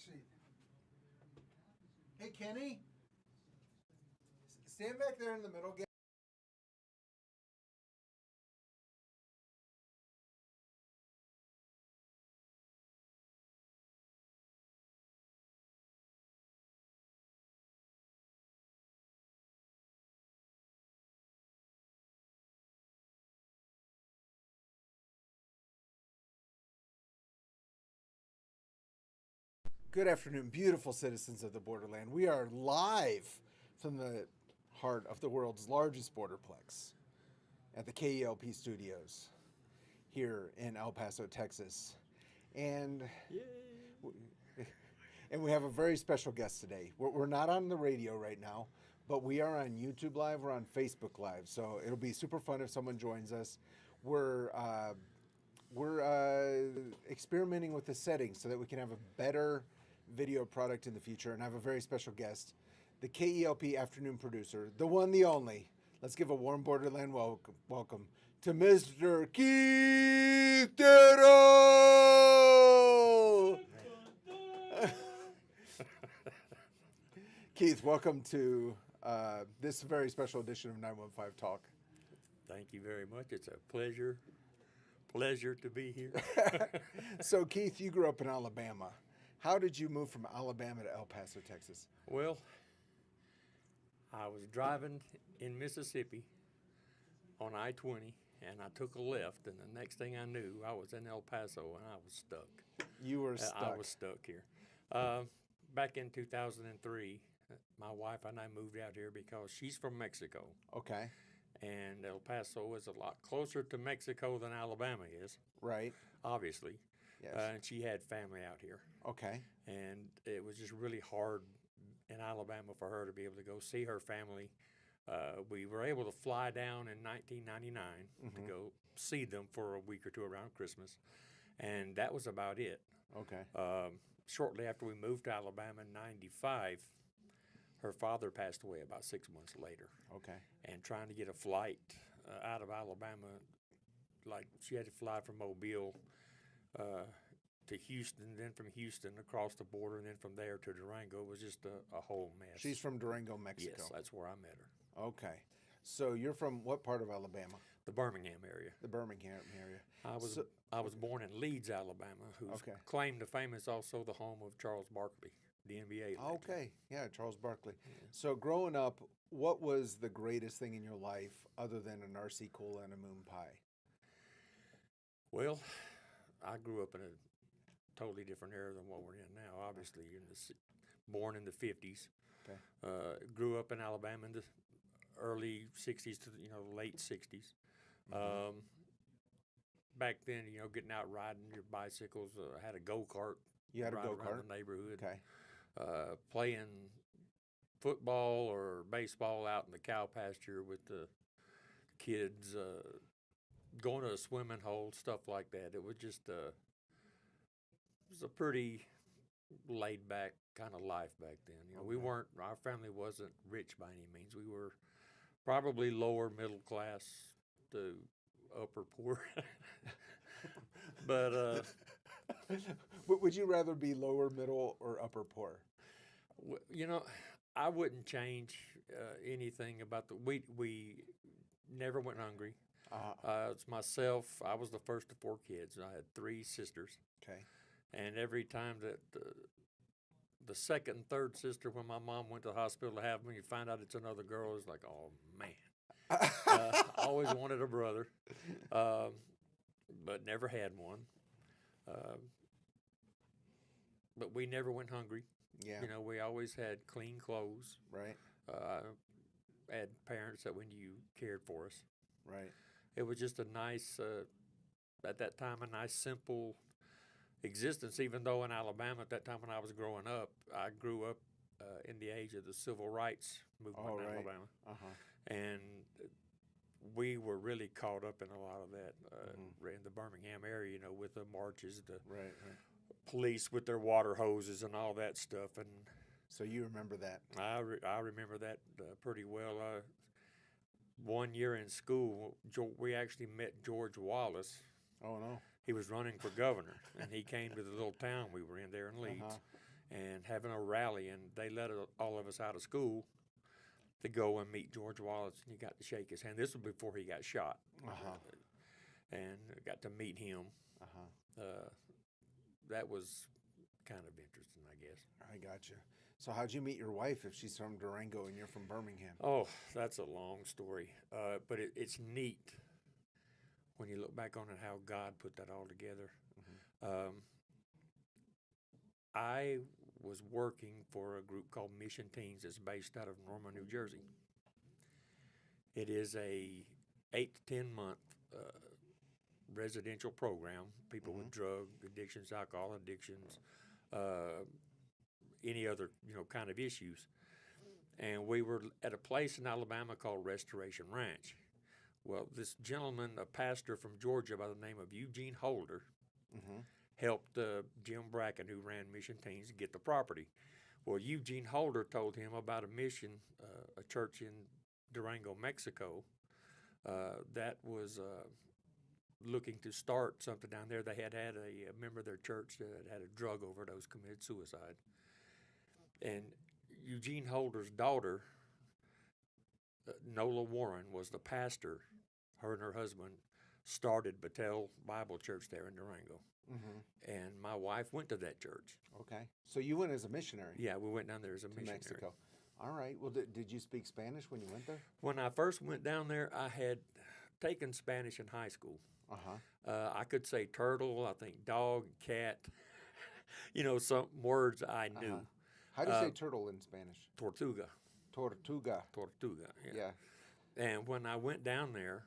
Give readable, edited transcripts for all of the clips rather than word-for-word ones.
Actually, hey Kenny, stand back there in the middle. Good afternoon, beautiful citizens of the borderland. We are live from the heart of the world's largest borderplex at the KELP studios here in El Paso, Texas. And and we have a very special guest today. We're not on the radio right now, but we are on YouTube Live. We're on Facebook Live, so it'll be super fun if someone joins us. We're experimenting with the settings so that we can have a better video product in the future. And I have a very special guest, the KELP afternoon producer, the one, the only. Let's give a warm Borderland welcome to Mr. Keith Terrell. Keith, welcome to this very special edition of 915 Talk. Thank you very much. It's a pleasure to be here. So, Keith, you grew up in Alabama. How did you move from Alabama to El Paso, Texas? Well, I was driving in Mississippi on I-20, and I took a left, and the next thing I knew, I was in El Paso, and I was stuck. You were stuck. I was stuck here. Back in 2003, my wife and I moved out here because she's from Mexico. Okay. And El Paso is a lot closer to Mexico than Alabama is. Right. Obviously. Yes. And she had family out here. Okay. And it was just really hard in Alabama for her to be able to go see her family. We were able to fly down in 1999 to go see them for a week or two around Christmas. And that was about it. Okay. Shortly after we moved to Alabama in 95, her father passed away about 6 months later. Okay. And trying to get a flight out of Alabama, like she had to fly from Mobile to Houston, then from Houston across the border, and then from there to Durango was just a whole mess. She's from Durango, Mexico. Yes, that's where I met her. Okay. So you're from what part of Alabama? The Birmingham area. The Birmingham area. I was born in Leeds, Alabama, whose claim to fame is also the home of Charles Barkley, the NBA legend. Okay, yeah, Charles Barkley. Yeah. So growing up, what was the greatest thing in your life other than an RC Cola and a moon pie? Well, I grew up in a totally different era than what we're in now. Obviously, born in the 50s. Okay. Grew up in Alabama in the early 60s to late 60s. Back then, getting out riding your bicycles. Had a go-kart. You had a go-kart? Around the neighborhood. Okay. Playing football or baseball out in the cow pasture with the kids, going to a swimming hole, stuff like that. It was just it was a pretty laid-back kind of life back then. Our family wasn't rich by any means. We were probably lower middle class to upper poor. But would you rather be lower middle or upper poor? I wouldn't change anything about we never went hungry. It's myself. I was the first of 4 kids. I had 3 sisters. Okay. And every time that the second and third sister, when my mom went to the hospital to have me, you find out it's another girl, it's like, oh, man. I always wanted a brother, but never had one. But we never went hungry. Yeah. We always had clean clothes. Right. Had parents that we knew cared for us. Right. It was just a nice, at that time, a nice, simple existence, even though in Alabama at that time when I was growing up, I grew up in the age of the civil rights movement in Alabama. And we were really caught up in a lot of that in the Birmingham area, with the marches, the police with their water hoses and all that stuff. And so you remember that? I remember that pretty well. One year in school, we actually met George Wallace. Oh, no. He was running for governor, and he came to the little town we were in there in Leeds. and having a rally, and they let all of us out of school to go and meet George Wallace, and you got to shake his hand. This was before he got shot, and got to meet him. That was kind of interesting, I guess. I gotcha. So how'd you meet your wife if she's from Durango and you're from Birmingham? Oh, that's a long story, but it's neat when you look back on it, how God put that all together. I was working for a group called Mission Teens that's based out of Norman, New Jersey. It is a 8 to 10 month residential program. People with drug addictions, alcohol addictions, any other kind of issues. And we were at a place in Alabama called Restoration Ranch. Well, this gentleman, a pastor from Georgia by the name of Eugene Holder, helped Jim Bracken, who ran Mission Teens, get the property. Well, Eugene Holder told him about a mission, a church in Durango, Mexico, that was looking to start something down there. They had a member of their church that had a drug overdose, committed suicide. And Eugene Holder's daughter, Nola Warren, was the pastor. Her and her husband started Bethel Bible Church there in Durango. And my wife went to that church. Okay. So you went as a missionary? Yeah, we went down there as a missionary. Mexico. All right. Well, did you speak Spanish when you went there? When I first went down there, I had taken Spanish in high school. I could say turtle, I think dog, cat, some words I knew. How do you say turtle in Spanish? Tortuga. Tortuga. Tortuga, yeah. And when I went down there,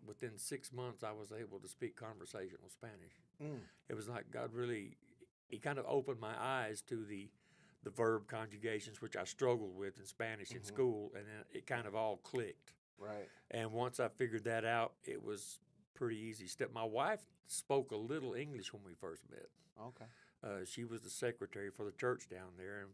within 6 months, I was able to speak conversational Spanish. It was like God he kind of opened my eyes to the verb conjugations, which I struggled with in Spanish in school, and then it kind of all clicked. Right. And once I figured that out, it was pretty easy step. My wife spoke a little English when we first met. Okay. She was the secretary for the church down there, and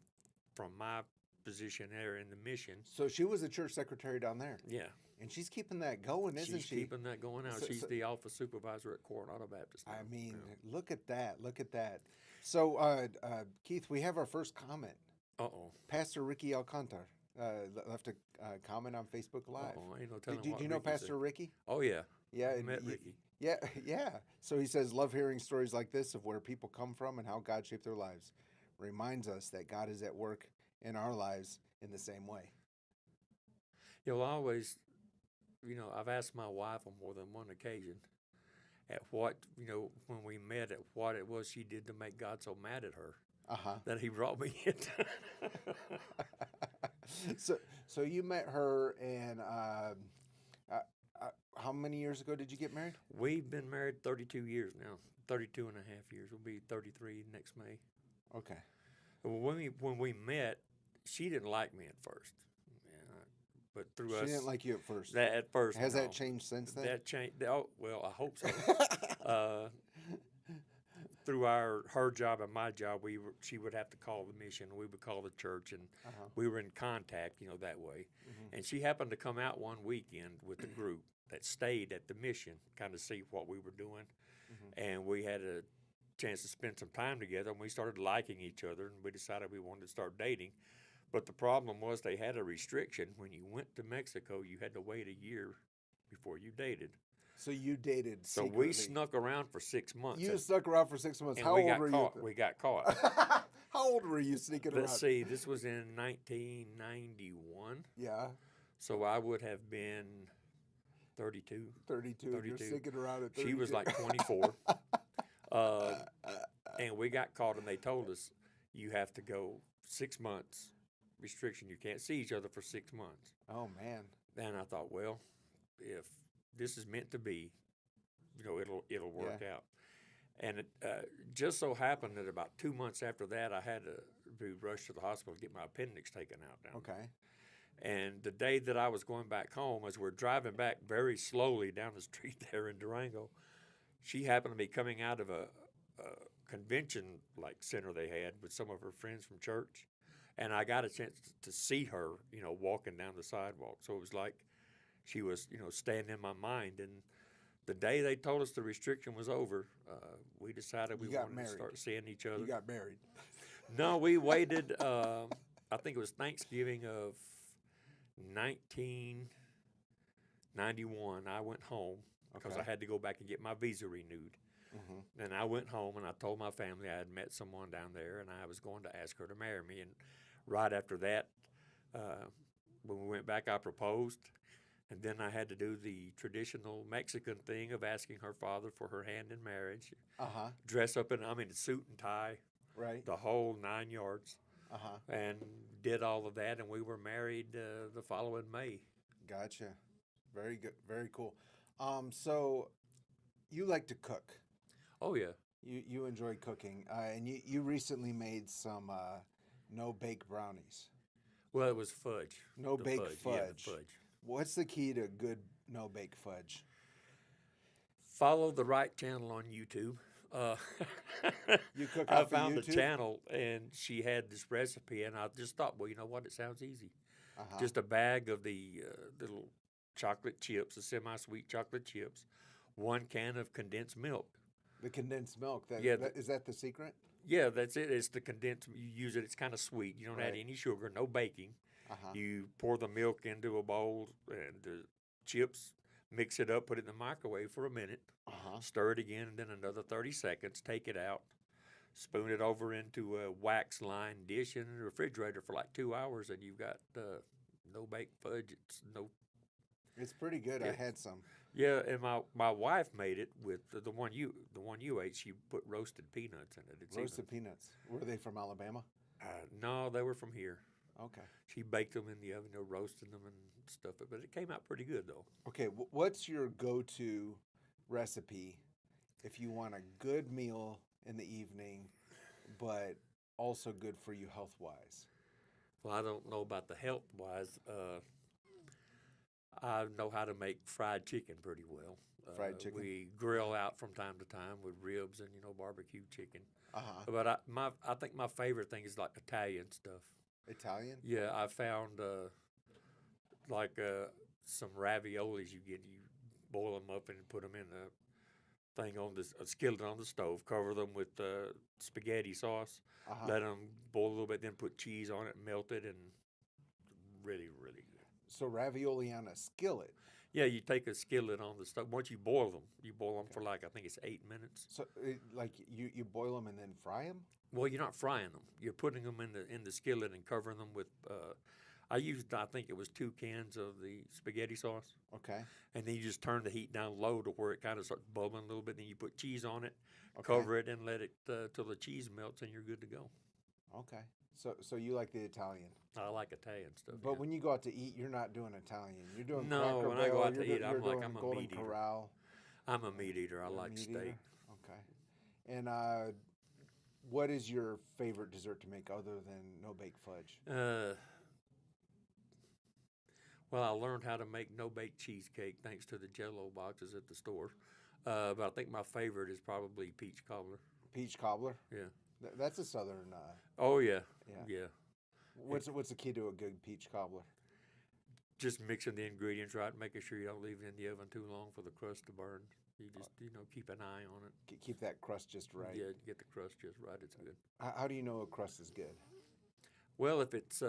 from my position there in the mission. So she was the church secretary down there. Yeah. And she's keeping that going, isn't she? She's keeping that going now. She's the office supervisor at Coronado Baptist now. I mean, look at that. Look at that. So, Keith, we have our first comment. Uh-oh. Pastor Ricky Alcantar left a comment on Facebook Live. Uh-oh. Ain't no telling Do you know Pastor Ricky? Oh, yeah. Yeah. I met Ricky. Yeah, yeah. So he says, love hearing stories like this of where people come from and how God shaped their lives. Reminds us that God is at work in our lives in the same way. You'll always, I've asked my wife on more than one occasion at what, when we met, at what it was she did to make God so mad at her that he brought me into. So you met her, and how many years ago did you get married? We've been married 32 years now, 32 and a half years. We'll be 33 next May. Okay. When we met, she didn't like me at first. But through us, she didn't like you at first. At first, has that changed since then? That changed. Oh, well, I hope so. Through her job and my job, she would have to call the mission, we would call the church, and we were in contact, that way. And she happened to come out one weekend with a group that stayed at the mission, kind of see what we were doing, and we had a chance to spend some time together, and we started liking each other, and we decided we wanted to start dating. But the problem was they had a restriction. When you went to Mexico, you had to wait a year before you dated. So you dated secretly. So we snuck around for 6 months. You snuck around for 6 months. And How old were you? We got caught. How old were you sneaking around? Let's see. This was in 1991. Yeah. So I would have been 32. 32. You're sneaking around at 32. She was like 24. And we got caught, and they told us, you have to go 6 months. Restriction. You can't see each other for 6 months. Oh, man. And I thought, well, if this is meant to be, it'll work out. And it just so happened that about 2 months after that, I had to be rushed to the hospital to get my appendix taken out down there. Okay. And the day that I was going back home, as we're driving back very slowly down the street there in Durango, she happened to be coming out of a convention center they had with some of her friends from church. And I got a chance to see her, walking down the sidewalk. So it was like she was, staying in my mind. And the day they told us the restriction was over, we decided we wanted to start seeing each other. You got married. No, we waited. I think it was Thanksgiving of 1991. I went home because Okay. I had to go back and get my visa renewed. Hmm. And I went home and I told my family I had met someone down there and I was going to ask her to marry me. And right after that, uh, when we went back, I proposed. And then I had to do the traditional Mexican thing of asking her father for her hand in marriage, Uh huh. dress up in, I mean, a suit and tie, Right. the whole 9 yards, Uh huh. and did all of that. And we were married the following May. Gotcha. Very good. Very cool. So you like to cook. Oh, yeah. You enjoy cooking, and you recently made some no bake brownies. Well, it was fudge. No The bake fudge. Yeah, the fudge. fudge. What's the key to good no bake fudge? Follow the right channel on YouTube. Uh, You cook I off of found the YouTube? channel and she had this recipe, and I just thought, well, you know what? It sounds easy. Uh huh. Just a bag of the little chocolate chips, the semi-sweet chocolate chips, 1 can of condensed milk. The condensed milk. That, Yeah, that is that the secret? yeah, that's it. It's the condensed. You use it. It's kind of sweet. You don't add Right. any sugar, no baking. Uh huh. You pour the milk into a bowl and the chips, mix it up, put it in the microwave for a minute, Uh huh. stir it again, and then another 30 seconds. Take it out, spoon it over into a wax lined dish in the refrigerator for like 2 hours, and you've got no baked fudge. It's no. It's pretty good. I Yeah, had some yeah, and my wife made it with the one you ate. She put roasted peanuts in it. It's even roasted peanuts. Were they from Alabama? no, they were from here. Okay. She baked them in the oven, roasting them and stuff. But it came out pretty good though. Okay. What's your go-to recipe if you want a good meal in the evening, but also good for you health-wise? Well, I don't know about the health wise. I know how to make fried chicken pretty well. Fried chicken. We grill out from time to time with ribs and barbecue chicken. Uh huh. But I think my favorite thing is like Italian stuff. Italian. Yeah, I found like some raviolis. You boil them up and put them in a thing on this a skillet on the stove. Cover them with spaghetti sauce. Uh huh. Let them boil a little bit, then put cheese on it, melt it, and really, really good. So ravioli on a skillet. Yeah, you take a skillet on the stove. Once you boil them Okay. for like I think it's 8 minutes. So like you boil them and then fry them. Well, you're not frying them. You're putting them in the skillet and covering them with. I think it was 2 cans of the spaghetti sauce, Okay. and then you just turn the heat down low to where it kind of starts bubbling a little bit. Then you put cheese on it, Okay. cover it, and let it till the cheese melts, and you're good to go. Okay. So you like the Italian, I like Italian stuff. but Yeah. when you go out to eat, you're not doing Italian. You're doing No, Cracker when I go Barrel, out to eat, you're I'm like doing I'm a Golden meat eater. Corral. I'm a meat eater. I You're a like meat steak. eater? Okay. And what is your favorite dessert to make other than no bake fudge? Well, I learned how to make no bake cheesecake thanks to the Jello boxes at the store. But I think my favorite is probably peach cobbler. Peach cobbler. Yeah. That's a southern. Oh yeah. Yeah. Yeah. What's the key to a good peach cobbler? Just mixing the ingredients right, making sure you don't leave it in the oven too long for the crust to burn. You just keep an eye on it. Keep that crust just right. Yeah, get the crust just right. It's good. How do you know a crust is good? Well, if it's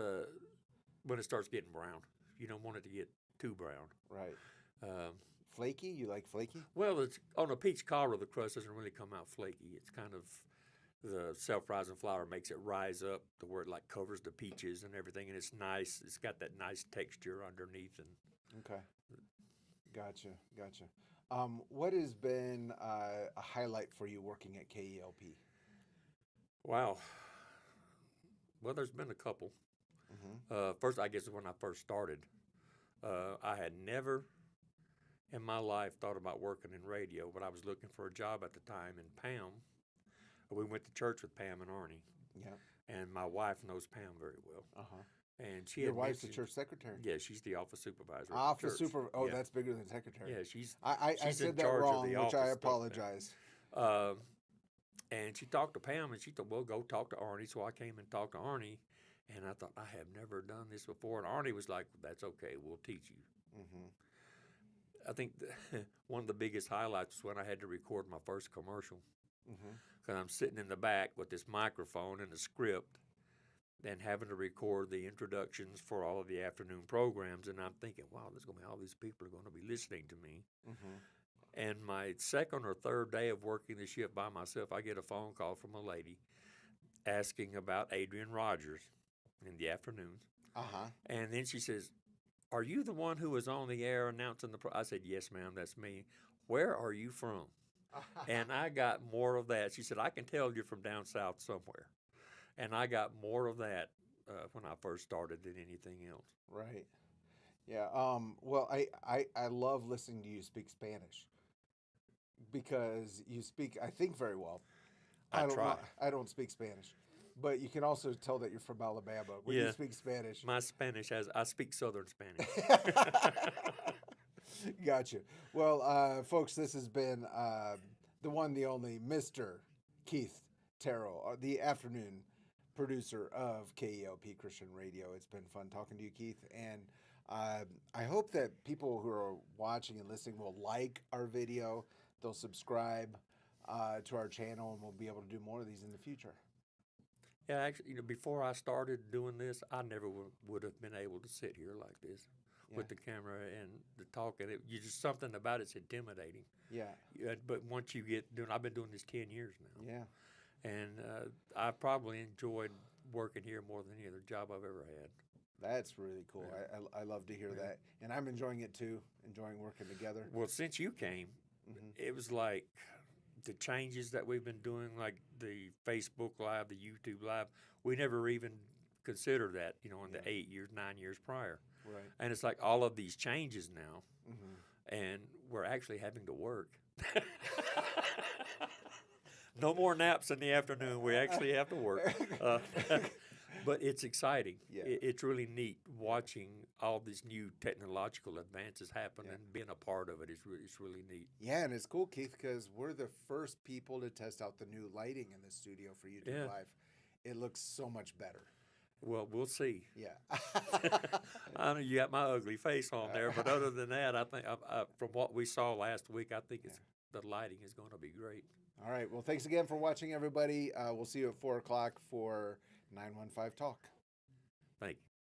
when it starts getting brown, you don't want it to get too brown. Right. Um, Flaky? You like flaky? well, it's on a peach cobbler. The crust doesn't really come out flaky. It's kind of the self-rising flour makes it rise up to where it like covers the peaches and everything, and it's nice. It's got that nice texture underneath, and Okay. Gotcha. Gotcha. What has been a highlight for you working at KELP? wow. Well, there's been a couple. Mm-hmm. First, I guess when I first started, I had never in my life thought about working in radio, but I was looking for a job at the time. And Pam, we went to church with Pam and Arnie, Yeah. and my wife knows Pam very well. Uh-huh. And she Your had wife's the mentioned- church secretary. Yeah, she the office supervisor. at the Office church. super. Oh, Yeah. that's bigger than secretary. Yeah, she's I she's in said that charge of wrong, the which I office stuff now. apologize. Um, and she talked to Pam, and she thought, well, go talk to Arnie. So I came and talked to Arnie, and I thought, I have never done this before. And Arnie was like, that's okay, we'll teach you. Mm-hmm. I think one of the biggest highlights was when I had to record my first commercial Mm-hmm. because I'm sitting in the back with this microphone and a script and having to record the introductions for all of the afternoon programs. And I'm thinking, wow, there's going to be all these people are going to be listening to me. And my second or third day of working the shift by myself, I get a phone call from a lady asking about Adrian Rogers in the afternoons. And then she says, are you the one who was on the air announcing the I said, yes, ma'am, that's me. Where are you from? And I got more of that. She said, I can tell you're from down south somewhere. And I got more of that when I first started than anything else. Right. Yeah. Well, I love listening to you speak Spanish because you speak, I think, very well. I try. I don't speak Spanish, but you can also tell that you're from Alabama when you speak Spanish. My Spanish I speak Southern Spanish. Gotcha. Well, folks, this has been the one, the only Mr. Keith Terrell, the afternoon producer of KELP Christian Radio. It's been fun talking to you, Keith, and I hope that people who are watching and listening will like our video. They'll subscribe to our channel, and we'll be able to do more of these in the future. Yeah, actually, before I started doing this, I never would have been able to sit here like this with the camera and the talk. And you just something about it's intimidating. Yeah. But once you get doing, I've been doing this 10 years now. Yeah. And I probably enjoyed working here more than any other job I've ever had. That's really cool. I love to hear that. And I'm enjoying it too, enjoying working together. Well, since you came, it was like the changes that we've been doing, like the Facebook Live, the YouTube Live, we never even considered that, in the 9 years prior. Right. And it's like all of these changes now, and we're actually having to work. No more naps in the afternoon. We actually have to work. But it's exciting. Yeah. It's really neat watching all these new technological advances happen and being a part of it. It's really neat. Yeah, and it's cool, Keith, because we're the first people to test out the new lighting in the studio for YouTube Live. It looks so much better. Well, we'll see. Yeah. I know you got my ugly face on there, but other than that, I think from what we saw last week, I think the lighting is going to be great. All right. Well, thanks again for watching, everybody. We'll see you at 4 o'clock for 915 Talk. Thank you.